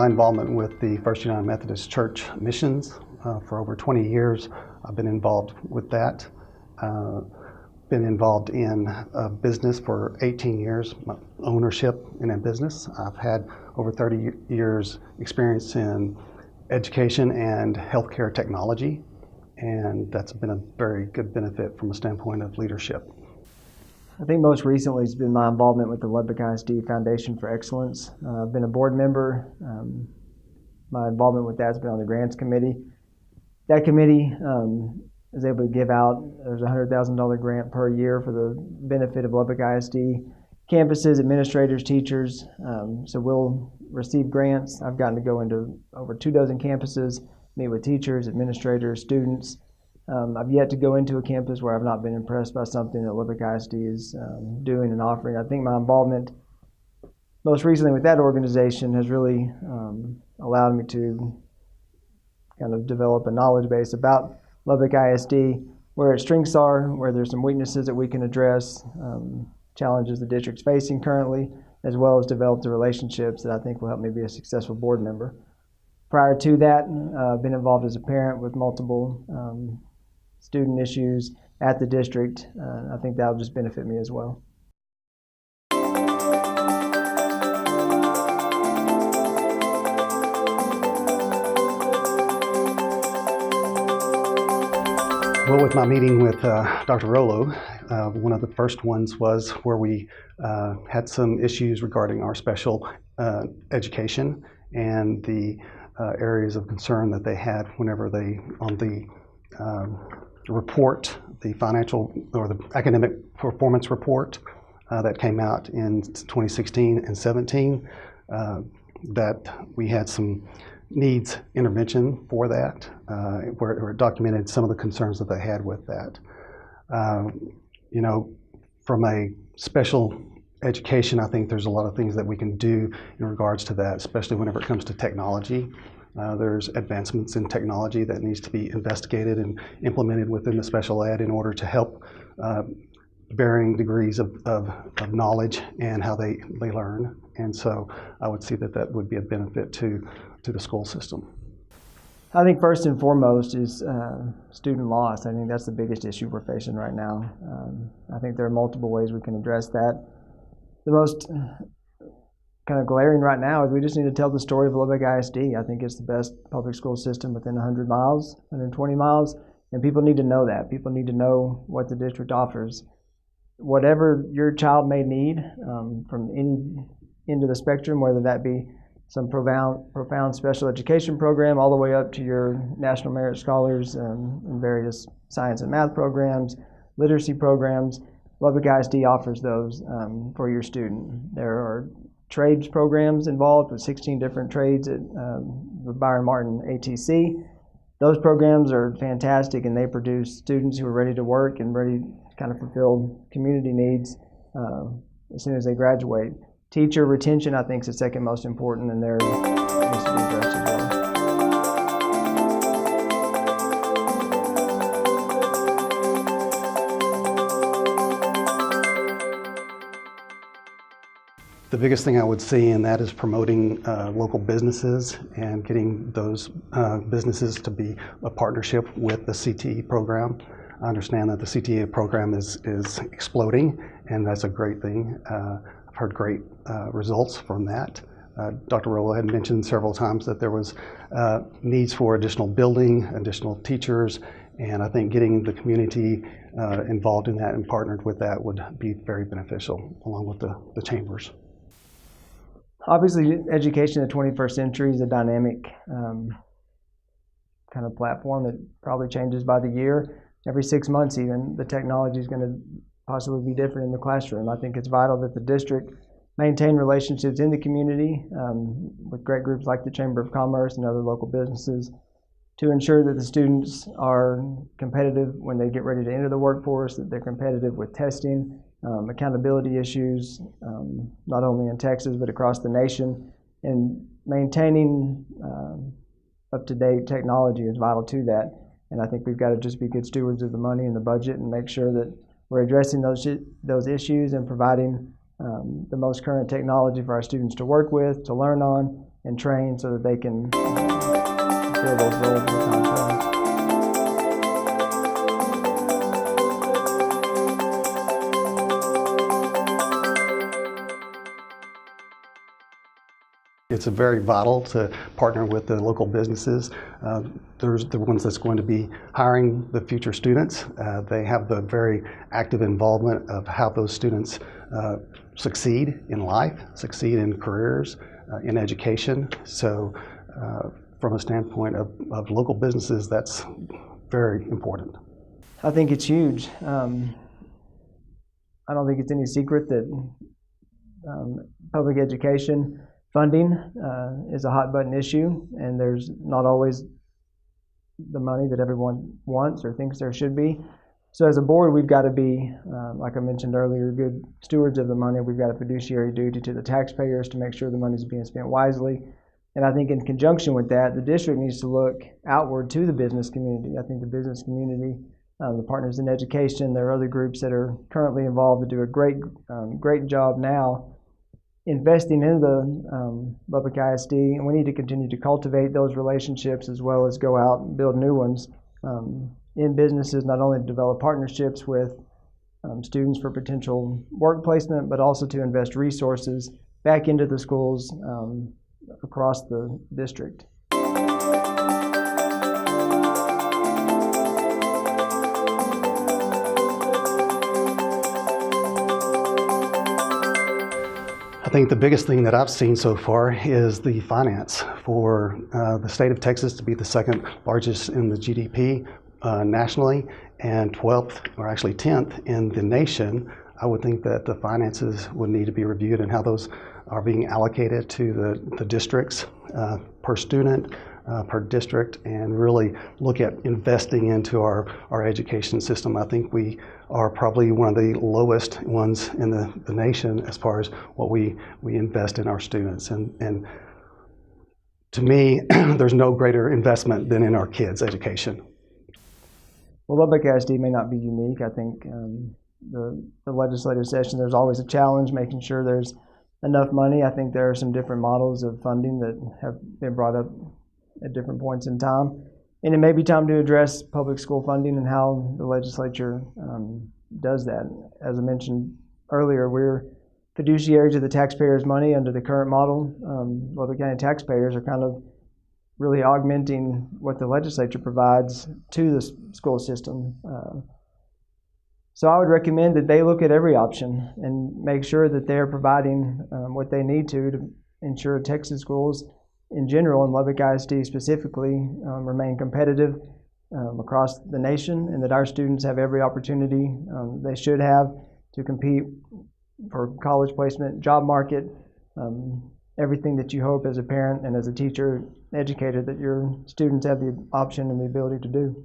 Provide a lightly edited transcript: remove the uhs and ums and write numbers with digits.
my involvement with the First United Methodist Church missions for over 20 years. I've been involved with that. Been involved in a business for 18 years, my ownership in a business. I've had over 30 years experience in education and healthcare technology, and that's been a very good benefit from a standpoint of leadership. I think most recently has been my involvement with the Lubbock ISD Foundation for Excellence. I've been a board member. My involvement with that's been on the grants committee. That committee is able to give out, there's a $100,000 grant per year for the benefit of Lubbock ISD campuses, administrators, teachers. So we'll receive grants. I've gotten to go into over 24 campuses, meet with teachers, administrators, students. I've yet to go into a campus where I've not been impressed by something that Lubbock ISD is doing and offering. I think my involvement most recently with that organization has really allowed me to kind of develop a knowledge base about Lubbock ISD, where its strengths are, where there's some weaknesses that we can address, challenges the district's facing currently, as well as develop the relationships that I think will help me be a successful board member. Prior to that, I've been involved as a parent with multiple student issues at the district. I think that'll just benefit me as well. Well, with my meeting with Dr. Rollo, one of the first ones was where we had some issues regarding our special education and the areas of concern that they had whenever they, on the report, the financial or the academic performance report that came out in 2016 and 17, that we had some needs intervention for that, where it documented some of the concerns that they had with that. You know, from a special education, I think there's a lot of things that we can do in regards to that, especially whenever it comes to technology. There's advancements in technology that needs to be investigated and implemented within the special ed in order to help varying degrees of knowledge and how they learn. And so I would see that that would be a benefit to the school system. I think first and foremost is student loss. I think that's the biggest issue we're facing right now. I think there are multiple ways we can address that. The most kind of glaring right now is we just need to tell the story of Lubbock ISD. I think it's the best public school system within 100 miles, 120 miles, and people need to know that. People need to know what the district offers. Whatever your child may need from any end of the spectrum, whether that be some profound special education program all the way up to your National Merit Scholars and various science and math programs, literacy programs, Lubbock ISD offers those for your student. There are trades programs involved with 16 different trades at the Byron Martin ATC. Those programs are fantastic, and they produce students who are ready to work and ready to kind of fulfill community needs as soon as they graduate. Teacher retention, I think, is the second most important, and there needs to be addressed as well. The biggest thing I would see in that is promoting local businesses and getting those businesses to be a partnership with the CTE program. I understand that the CTE program is exploding, and that's a great thing. I've heard great results from that. Dr. Rollo had mentioned several times that there was needs for additional building, additional teachers, and I think getting the community involved in that and partnered with that would be very beneficial, along with the chambers. Obviously, education in the 21st century is a dynamic kind of platform that probably changes by the year. Every 6 months even, the technology is going to possibly be different in the classroom. I think it's vital that the district maintain relationships in the community with great groups like the Chamber of Commerce and other local businesses to ensure that the students are competitive when they get ready to enter the workforce, that they're competitive with testing, accountability issues, not only in Texas but across the nation. And maintaining up-to-date technology is vital to that. And I think we've got to just be good stewards of the money and the budget and make sure that we're addressing those issues and providing the most current technology for our students to work with, to learn on, and train so that they can fill those roles when the time comes. It's very vital to partner with the local businesses. There's the ones that's going to be hiring the future students. They have the very active involvement of how those students succeed in life, succeed in careers, in education. So from a standpoint of local businesses, that's very important. I think it's huge. I don't think it's any secret that public education funding is a hot button issue, and there's not always the money that everyone wants or thinks there should be. So as a board, we've got to be, like I mentioned earlier, good stewards of the money. We've got a fiduciary duty to the taxpayers to make sure the money is being spent wisely. And I think in conjunction with that, the district needs to look outward to the business community. I think the business community, the partners in education, there are other groups that are currently involved that do a great job now investing in the Lubbock ISD, and we need to continue to cultivate those relationships as well as go out and build new ones in businesses, not only to develop partnerships with students for potential work placement, but also to invest resources back into the schools across the district. I think the biggest thing that I've seen so far is the finance for the state of Texas to be the second largest in the GDP nationally and 12th, or actually 10th in the nation. I would think that the finances would need to be reviewed and how those are being allocated to the districts per student, per district, and really look at investing into our education system. I think we are probably one of the lowest ones in the nation as far as what we invest in our students. And to me, there's no greater investment than in our kids' education. Well, Lubbock ISD may not be unique. I think the legislative session, there's always a challenge making sure there's enough money. I think there are some different models of funding that have been brought up at different points in time. And it may be time to address public school funding and how the legislature does that. As I mentioned earlier, we're fiduciary to the taxpayers' money under the current model. Lubbock County taxpayers are kind of really augmenting what the legislature provides to the school system. So I would recommend that they look at every option and make sure that they're providing what they need to ensure Texas schools in general, and Lubbock ISD specifically, remain competitive across the nation, and that our students have every opportunity they should have to compete for college placement, job market, everything that you hope as a parent and as a teacher, educator, that your students have the option and the ability to do.